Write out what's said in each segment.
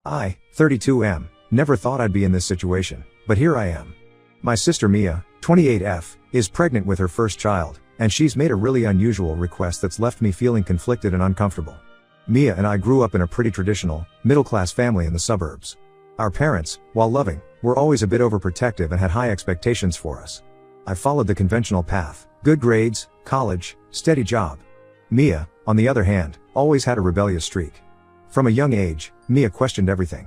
I, 32 never thought I'd be in this situation, but here I am. My sister Mia, 28 is pregnant with her first child, and she's made a really unusual request that's left me feeling conflicted and uncomfortable. Mia and I grew up in a pretty traditional, middle-class family in the suburbs. Our parents, while loving, were always a bit overprotective and had high expectations for us. I followed the conventional path: good grades, college, steady job. Mia, on the other hand, always had a rebellious streak. From a young age, Mia questioned everything.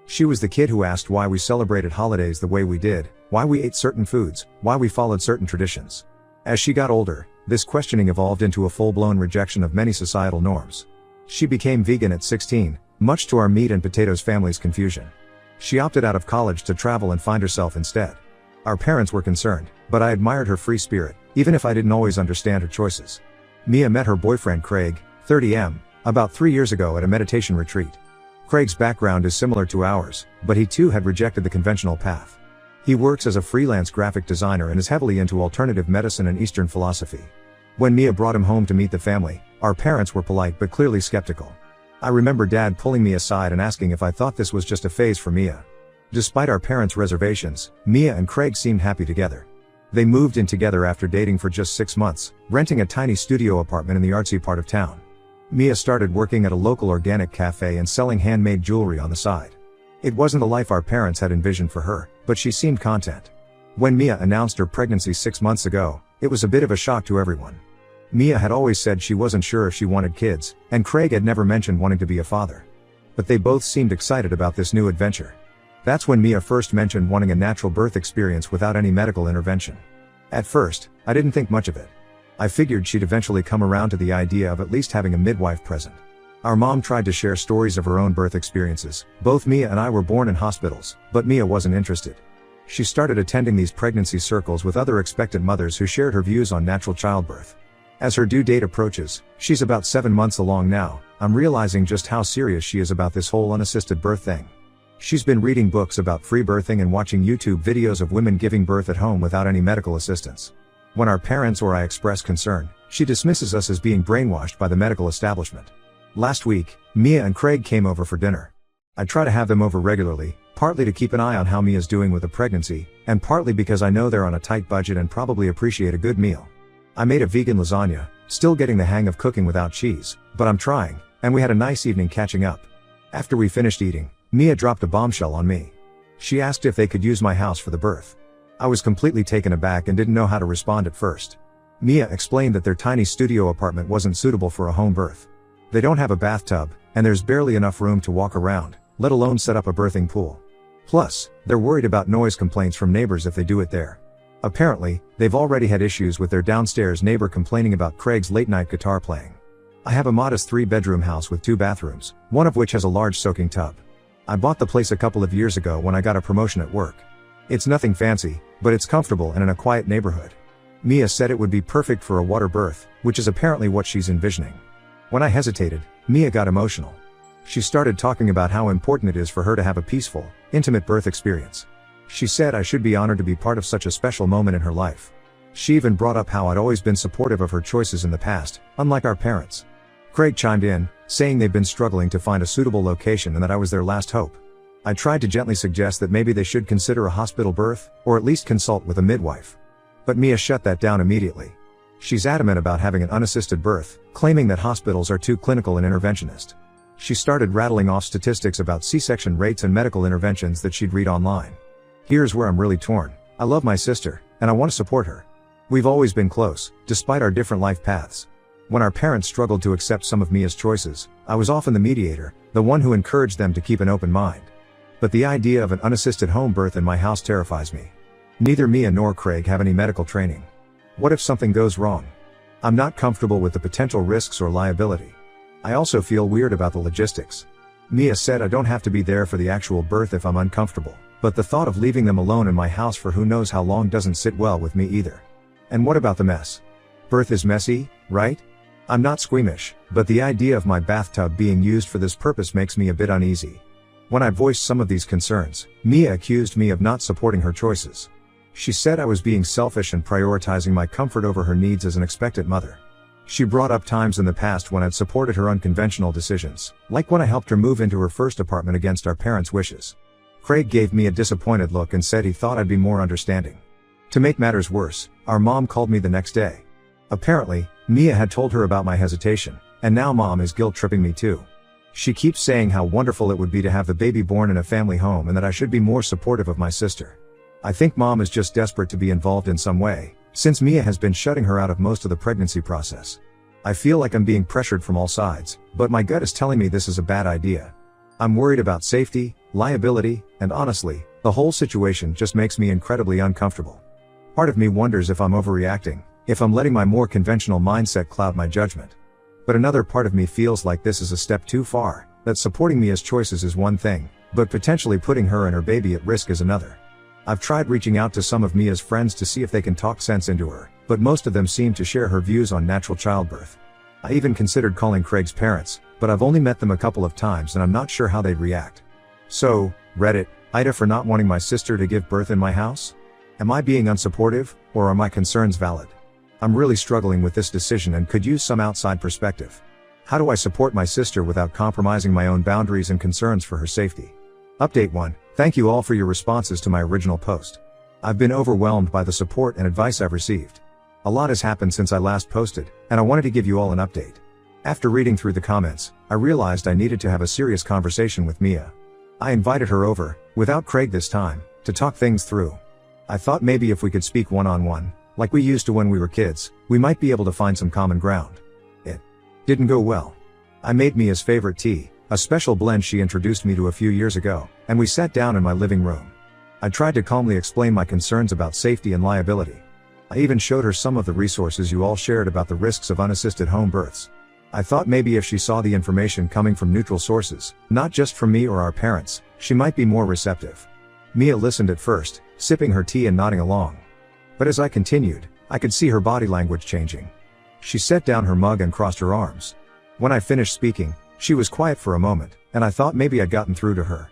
She was the kid who asked why we celebrated holidays the way we did, why we ate certain foods, why we followed certain traditions. As she got older, this questioning evolved into a full-blown rejection of many societal norms. She became vegan at 16, much to our meat and potatoes family's confusion. She opted out of college to travel and find herself instead. Our parents were concerned, but I admired her free spirit, even if I didn't always understand her choices. Mia met her boyfriend Craig, 30 about 3 years ago at a meditation retreat. Craig's background is similar to ours, but he too had rejected the conventional path. He works as a freelance graphic designer and is heavily into alternative medicine and Eastern philosophy. When Mia brought him home to meet the family, our parents were polite but clearly skeptical. I remember Dad pulling me aside and asking if I thought this was just a phase for Mia. Despite our parents' reservations, Mia and Craig seemed happy together. They moved in together after dating for just 6 months, renting a tiny studio apartment in the artsy part of town. Mia started working at a local organic cafe and selling handmade jewelry on the side. It wasn't the life our parents had envisioned for her, but she seemed content. When Mia announced her pregnancy 6 months ago, it was a bit of a shock to everyone. Mia had always said she wasn't sure if she wanted kids, and Craig had never mentioned wanting to be a father. But they both seemed excited about this new adventure. That's when Mia first mentioned wanting a natural birth experience without any medical intervention. At first, I didn't think much of it. I figured she'd eventually come around to the idea of at least having a midwife present. Our mom tried to share stories of her own birth experiences. Both Mia and I were born in hospitals, but Mia wasn't interested. She started attending these pregnancy circles with other expectant mothers who shared her views on natural childbirth. As her due date approaches, she's about 7 months along now, I'm realizing just how serious she is about this whole unassisted birth thing. She's been reading books about free birthing and watching YouTube videos of women giving birth at home without any medical assistance. When our parents or I express concern, she dismisses us as being brainwashed by the medical establishment. Last week, Mia and Craig came over for dinner. I try to have them over regularly, partly to keep an eye on how Mia's doing with the pregnancy, and partly because I know they're on a tight budget and probably appreciate a good meal. I made a vegan lasagna, still getting the hang of cooking without cheese, but I'm trying, and we had a nice evening catching up. After we finished eating, Mia dropped a bombshell on me. She asked if they could use my house for the birth. I was completely taken aback and didn't know how to respond at first. Mia explained that their tiny studio apartment wasn't suitable for a home birth. They don't have a bathtub, and there's barely enough room to walk around, let alone set up a birthing pool. Plus, they're worried about noise complaints from neighbors if they do it there. Apparently, they've already had issues with their downstairs neighbor complaining about Craig's late-night guitar playing. I have a modest 3-bedroom house with 2 bathrooms, one of which has a large soaking tub. I bought the place a couple of years ago when I got a promotion at work. It's nothing fancy, but it's comfortable and in a quiet neighborhood. Mia said it would be perfect for a water birth, which is apparently what she's envisioning. When I hesitated, Mia got emotional. She started talking about how important it is for her to have a peaceful, intimate birth experience. She said I should be honored to be part of such a special moment in her life. She even brought up how I'd always been supportive of her choices in the past, unlike our parents. Craig chimed in, saying they've been struggling to find a suitable location and that I was their last hope. I tried to gently suggest that maybe they should consider a hospital birth, or at least consult with a midwife. But Mia shut that down immediately. She's adamant about having an unassisted birth, claiming that hospitals are too clinical and interventionist. She started rattling off statistics about C-section rates and medical interventions that she'd read online. Here's where I'm really torn. I love my sister, and I want to support her. We've always been close, despite our different life paths. When our parents struggled to accept some of Mia's choices, I was often the mediator, the one who encouraged them to keep an open mind. But the idea of an unassisted home birth in my house terrifies me. Neither Mia nor Craig have any medical training. What if something goes wrong? I'm not comfortable with the potential risks or liability. I also feel weird about the logistics. Mia said I don't have to be there for the actual birth if I'm uncomfortable, but the thought of leaving them alone in my house for who knows how long doesn't sit well with me either. And what about the mess? Birth is messy, right? I'm not squeamish, but the idea of my bathtub being used for this purpose makes me a bit uneasy. When I voiced some of these concerns, Mia accused me of not supporting her choices. She said I was being selfish and prioritizing my comfort over her needs as an expectant mother. She brought up times in the past when I'd supported her unconventional decisions, like when I helped her move into her first apartment against our parents' wishes. Craig gave me a disappointed look and said he thought I'd be more understanding. To make matters worse, our mom called me the next day. Apparently, Mia had told her about my hesitation, and now mom is guilt-tripping me too. She keeps saying how wonderful it would be to have the baby born in a family home and that I should be more supportive of my sister. I think mom is just desperate to be involved in some way, since Mia has been shutting her out of most of the pregnancy process. I feel like I'm being pressured from all sides, but my gut is telling me this is a bad idea. I'm worried about safety, liability, and honestly, the whole situation just makes me incredibly uncomfortable. Part of me wonders if I'm overreacting, if I'm letting my more conventional mindset cloud my judgment. But another part of me feels like this is a step too far, that supporting Mia's choices is one thing, but potentially putting her and her baby at risk is another. I've tried reaching out to some of Mia's friends to see if they can talk sense into her, but most of them seem to share her views on natural childbirth. I even considered calling Craig's parents, but I've only met them a couple of times and I'm not sure how they'd react. So, Reddit, Ida for not wanting my sister to give birth in my house? Am I being unsupportive, or are my concerns valid? I'm really struggling with this decision and could use some outside perspective. How do I support my sister without compromising my own boundaries and concerns for her safety? Update 1. Thank you all for your responses to my original post. I've been overwhelmed by the support and advice I've received. A lot has happened since I last posted, and I wanted to give you all an update. After reading through the comments, I realized I needed to have a serious conversation with Mia. I invited her over, without Craig this time, to talk things through. I thought maybe if we could speak one-on-one, like we used to when we were kids, we might be able to find some common ground. It didn't go well. I made Mia's favorite tea, a special blend she introduced me to a few years ago, and we sat down in my living room. I tried to calmly explain my concerns about safety and liability. I even showed her some of the resources you all shared about the risks of unassisted home births. I thought maybe if she saw the information coming from neutral sources, not just from me or our parents, she might be more receptive. Mia listened at first, sipping her tea and nodding along. But as I continued, I could see her body language changing. She set down her mug and crossed her arms. When I finished speaking, she was quiet for a moment, and I thought maybe I'd gotten through to her.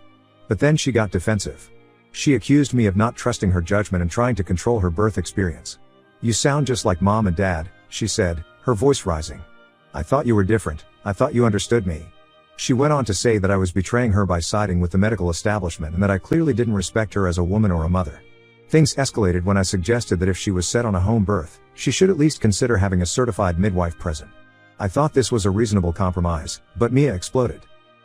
But then she got defensive. She accused me of not trusting her judgment and trying to control her birth experience. "You sound just like mom and dad," she said, her voice rising. "I thought you were different, I thought you understood me." She went on to say that I was betraying her by siding with the medical establishment and that I clearly didn't respect her as a woman or a mother. Things escalated when I suggested that if she was set on a home birth, she should at least consider having a certified midwife present. I thought this was a reasonable compromise, but Mia exploded.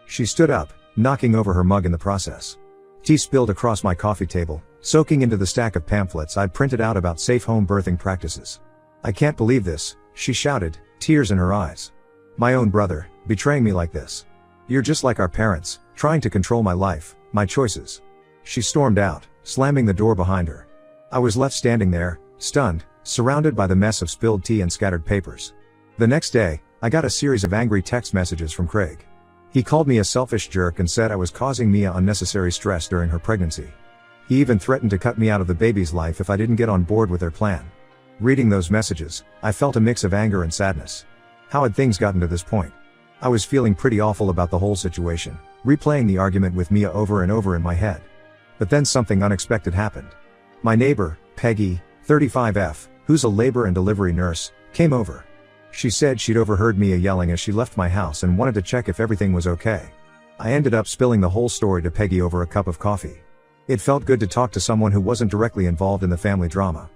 She stood up, knocking over her mug in the process. Tea spilled across my coffee table, soaking into the stack of pamphlets I'd printed out about safe home birthing practices. "I can't believe this," she shouted, tears in her eyes. "My own brother, betraying me like this. You're just like our parents, trying to control my life, my choices." She stormed out, slamming the door behind her. I was left standing there, stunned, surrounded by the mess of spilled tea and scattered papers. The next day, I got a series of angry text messages from Craig. He called me a selfish jerk and said I was causing Mia unnecessary stress during her pregnancy. He even threatened to cut me out of the baby's life if I didn't get on board with their plan. Reading those messages, I felt a mix of anger and sadness. How had things gotten to this point? I was feeling pretty awful about the whole situation, replaying the argument with Mia over and over in my head. But then something unexpected happened. My neighbor, Peggy, 35F, who's a labor and delivery nurse, came over. She said she'd overheard Mia yelling as she left my house and wanted to check if everything was okay. I ended up spilling the whole story to Peggy over a cup of coffee. It felt good to talk to someone who wasn't directly involved in the family drama.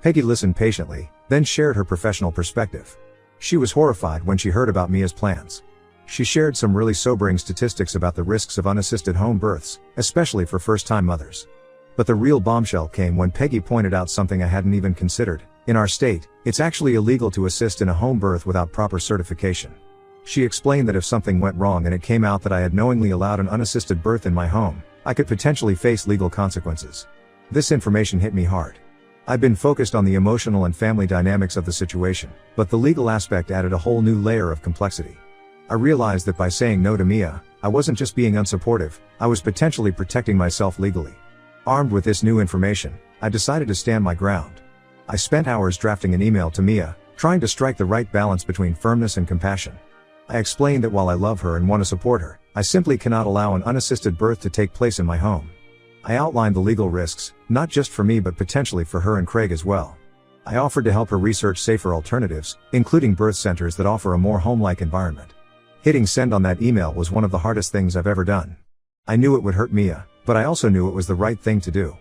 Peggy listened patiently, then shared her professional perspective. She was horrified when she heard about Mia's plans. She shared some really sobering statistics about the risks of unassisted home births, especially for first-time mothers. But the real bombshell came when Peggy pointed out something I hadn't even considered. In our state, it's actually illegal to assist in a home birth without proper certification. She explained that if something went wrong and it came out that I had knowingly allowed an unassisted birth in my home, I could potentially face legal consequences. This information hit me hard. I've been focused on the emotional and family dynamics of the situation, but the legal aspect added a whole new layer of complexity. I realized that by saying no to Mia, I wasn't just being unsupportive, I was potentially protecting myself legally. Armed with this new information, I decided to stand my ground. I spent hours drafting an email to Mia, trying to strike the right balance between firmness and compassion. I explained that while I love her and want to support her, I simply cannot allow an unassisted birth to take place in my home. I outlined the legal risks, not just for me but potentially for her and Craig as well. I offered to help her research safer alternatives, including birth centers that offer a more home-like environment. Hitting send on that email was one of the hardest things I've ever done. I knew it would hurt Mia, but I also knew it was the right thing to do.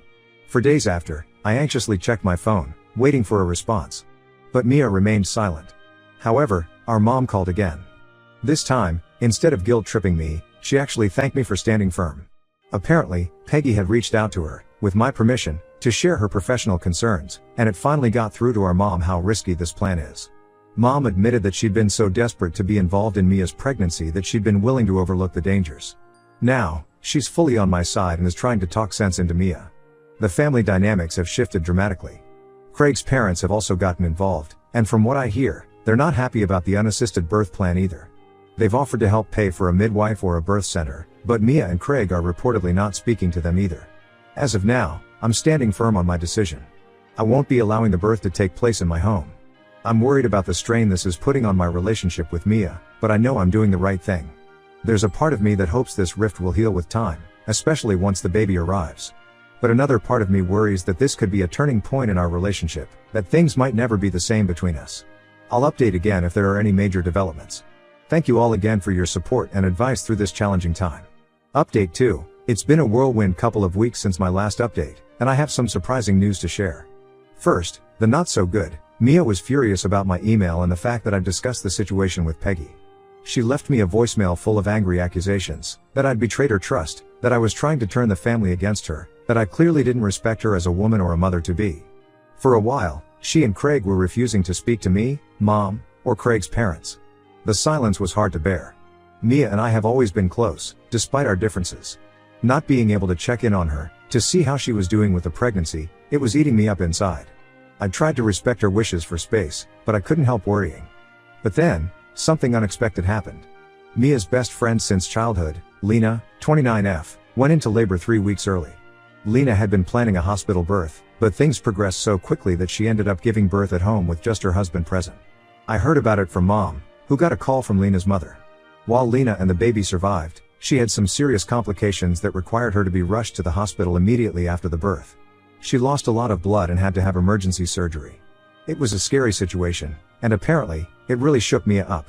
For days after, I anxiously checked my phone, waiting for a response. But Mia remained silent. However, our mom called again. This time, instead of guilt-tripping me, she actually thanked me for standing firm. Apparently, Peggy had reached out to her, with my permission, to share her professional concerns, and it finally got through to our mom how risky this plan is. Mom admitted that she'd been so desperate to be involved in Mia's pregnancy that she'd been willing to overlook the dangers. Now, she's fully on my side and is trying to talk sense into Mia. The family dynamics have shifted dramatically. Craig's parents have also gotten involved, and from what I hear, they're not happy about the unassisted birth plan either. They've offered to help pay for a midwife or a birth center, but Mia and Craig are reportedly not speaking to them either. As of now, I'm standing firm on my decision. I won't be allowing the birth to take place in my home. I'm worried about the strain this is putting on my relationship with Mia, but I know I'm doing the right thing. There's a part of me that hopes this rift will heal with time, especially once the baby arrives. But another part of me worries that this could be a turning point in our relationship, that things might never be the same between us. I'll update again if there are any major developments. Thank you all again for your support and advice through this challenging time. Update 2. It's been a whirlwind couple of weeks since my last update, and I have some surprising news to share. First, the not so good. Mia was furious about my email and the fact that I'd discussed the situation with Peggy. She left me a voicemail full of angry accusations, that I'd betrayed her trust, that I was trying to turn the family against her, that I clearly didn't respect her as a woman or a mother-to-be. For a while, she and Craig were refusing to speak to me, Mom, or Craig's parents. The silence was hard to bear. Mia and I have always been close, despite our differences. Not being able to check in on her, to see how she was doing with the pregnancy, it was eating me up inside. I tried to respect her wishes for space, but I couldn't help worrying. But then, something unexpected happened. Mia's best friend since childhood, Lena, 29F, went into labor 3 weeks early. Lena had been planning a hospital birth, but things progressed so quickly that she ended up giving birth at home with just her husband present. I heard about it from Mom, who got a call from Lena's mother. While Lena and the baby survived, she had some serious complications that required her to be rushed to the hospital immediately after the birth. She lost a lot of blood and had to have emergency surgery. It was a scary situation, and apparently, it really shook Mia up.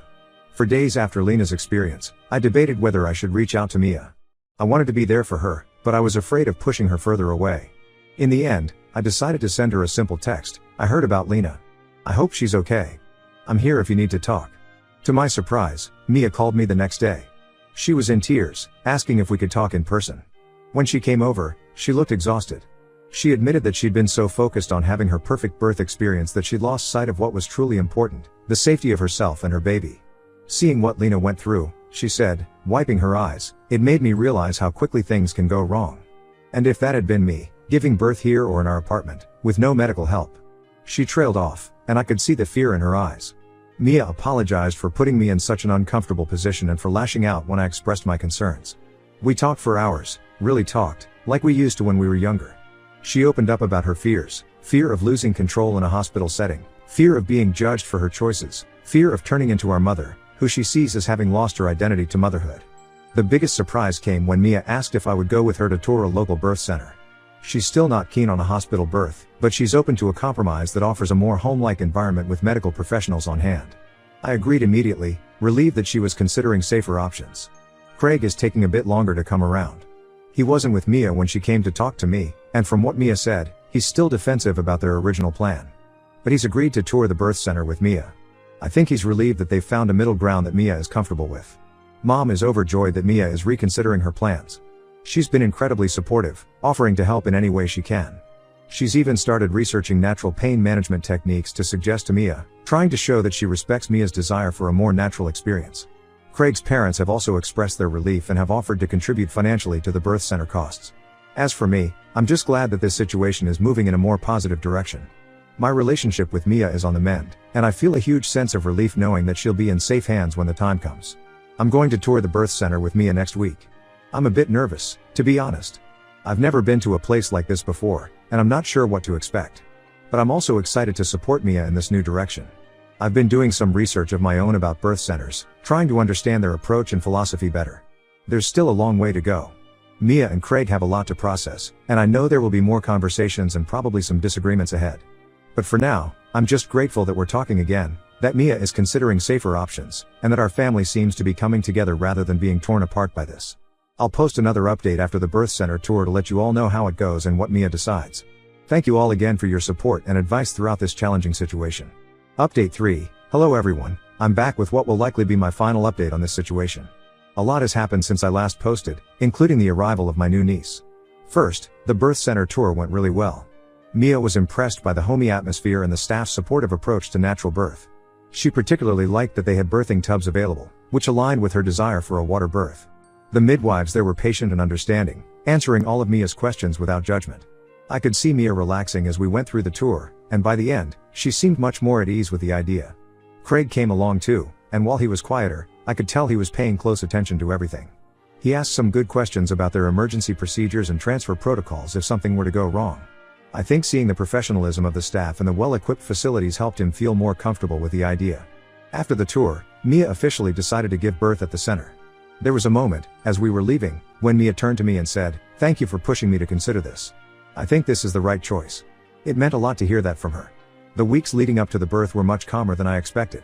For days after Lena's experience, I debated whether I should reach out to Mia. I wanted to be there for her, but I was afraid of pushing her further away. In the end, I decided to send her a simple text. I heard about Lena. I hope she's okay. I'm here if you need to talk. To my surprise, Mia called me the next day. She was in tears, asking if we could talk in person. When she came over, she looked exhausted. She admitted that she'd been so focused on having her perfect birth experience that she'd lost sight of what was truly important, the safety of herself and her baby. Seeing what Lena went through, she said, wiping her eyes, it made me realize how quickly things can go wrong. And if that had been me, giving birth here or in our apartment, with no medical help. She trailed off, and I could see the fear in her eyes. Mia apologized for putting me in such an uncomfortable position and for lashing out when I expressed my concerns. We talked for hours, really talked, like we used to when we were younger. She opened up about her fears, fear of losing control in a hospital setting, fear of being judged for her choices, fear of turning into our mother, who she sees as having lost her identity to motherhood. The biggest surprise came when Mia asked if I would go with her to tour a local birth center. She's still not keen on a hospital birth, but she's open to a compromise that offers a more home-like environment with medical professionals on hand. I agreed immediately, relieved that she was considering safer options. Craig is taking a bit longer to come around. He wasn't with Mia when she came to talk to me, and from what Mia said, he's still defensive about their original plan. But he's agreed to tour the birth center with Mia. I think he's relieved that they've found a middle ground that Mia is comfortable with. Mom is overjoyed that Mia is reconsidering her plans. She's been incredibly supportive, offering to help in any way she can. She's even started researching natural pain management techniques to suggest to Mia, trying to show that she respects Mia's desire for a more natural experience. Craig's parents have also expressed their relief and have offered to contribute financially to the birth center costs. As for me, I'm just glad that this situation is moving in a more positive direction. My relationship with Mia is on the mend, and I feel a huge sense of relief knowing that she'll be in safe hands when the time comes. I'm going to tour the birth center with Mia next week. I'm a bit nervous, to be honest. I've never been to a place like this before, and I'm not sure what to expect. But I'm also excited to support Mia in this new direction. I've been doing some research of my own about birth centers, trying to understand their approach and philosophy better. There's still a long way to go. Mia and Craig have a lot to process, and I know there will be more conversations and probably some disagreements ahead. But for now, I'm just grateful that we're talking again, that Mia is considering safer options, and that our family seems to be coming together rather than being torn apart by this. I'll post another update after the birth center tour to let you all know how it goes and what Mia decides. Thank you all again for your support and advice throughout this challenging situation. Update 3. Hello everyone, I'm back with what will likely be my final update on this situation. A lot has happened since I last posted, including the arrival of my new niece. First, the birth center tour went really well. Mia was impressed by the homey atmosphere and the staff's supportive approach to natural birth. She particularly liked that they had birthing tubs available, which aligned with her desire for a water birth. The midwives there were patient and understanding, answering all of Mia's questions without judgment. I could see Mia relaxing as we went through the tour, and by the end, she seemed much more at ease with the idea. Craig came along too, and while he was quieter, I could tell he was paying close attention to everything. He asked some good questions about their emergency procedures and transfer protocols if something were to go wrong. I think seeing the professionalism of the staff and the well-equipped facilities helped him feel more comfortable with the idea. After the tour, Mia officially decided to give birth at the center. There was a moment, as we were leaving, when Mia turned to me and said, "Thank you for pushing me to consider this. I think this is the right choice." It meant a lot to hear that from her. The weeks leading up to the birth were much calmer than I expected.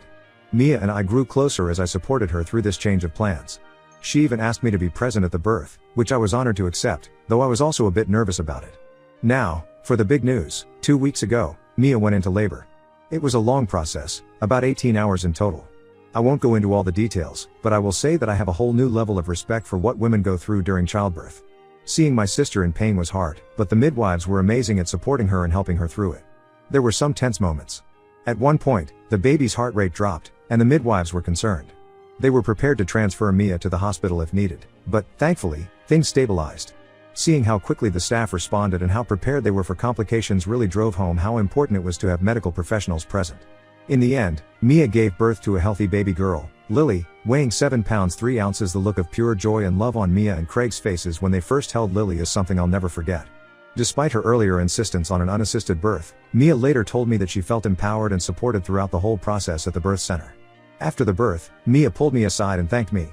Mia and I grew closer as I supported her through this change of plans. She even asked me to be present at the birth, which I was honored to accept, though I was also a bit nervous about it. Now, for the big news. 2 weeks ago, Mia went into labor. It was a long process, about 18 hours in total. I won't go into all the details, but I will say that I have a whole new level of respect for what women go through during childbirth. Seeing my sister in pain was hard, but the midwives were amazing at supporting her and helping her through it. There were some tense moments. At one point, the baby's heart rate dropped, and the midwives were concerned. They were prepared to transfer Mia to the hospital if needed, but, thankfully, things stabilized. Seeing how quickly the staff responded and how prepared they were for complications really drove home how important it was to have medical professionals present. In the end, Mia gave birth to a healthy baby girl, Lily, weighing 7 pounds 3 ounces. The look of pure joy and love on Mia and Craig's faces when they first held Lily is something I'll never forget. Despite her earlier insistence on an unassisted birth, Mia later told me that she felt empowered and supported throughout the whole process at the birth center. After the birth, Mia pulled me aside and thanked me.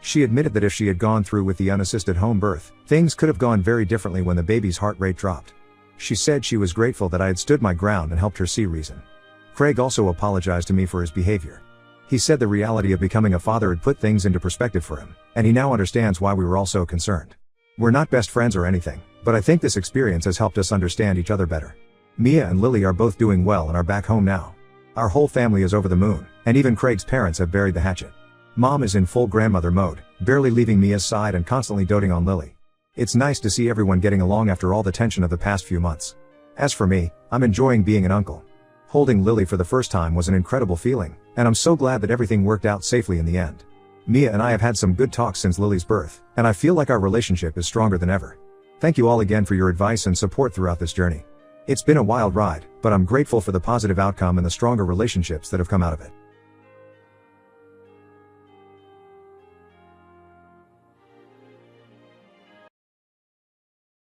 She admitted that if she had gone through with the unassisted home birth, things could have gone very differently when the baby's heart rate dropped. She said she was grateful that I had stood my ground and helped her see reason. Craig also apologized to me for his behavior. He said the reality of becoming a father had put things into perspective for him, and he now understands why we were all so concerned. We're not best friends or anything, but I think this experience has helped us understand each other better. Mia and Lily are both doing well and are back home now. Our whole family is over the moon, and even Craig's parents have buried the hatchet. Mom is in full grandmother mode, barely leaving Mia's side and constantly doting on Lily. It's nice to see everyone getting along after all the tension of the past few months. As for me, I'm enjoying being an uncle. Holding Lily for the first time was an incredible feeling, and I'm so glad that everything worked out safely in the end. Mia and I have had some good talks since Lily's birth, and I feel like our relationship is stronger than ever. Thank you all again for your advice and support throughout this journey. It's been a wild ride, but I'm grateful for the positive outcome and the stronger relationships that have come out of it.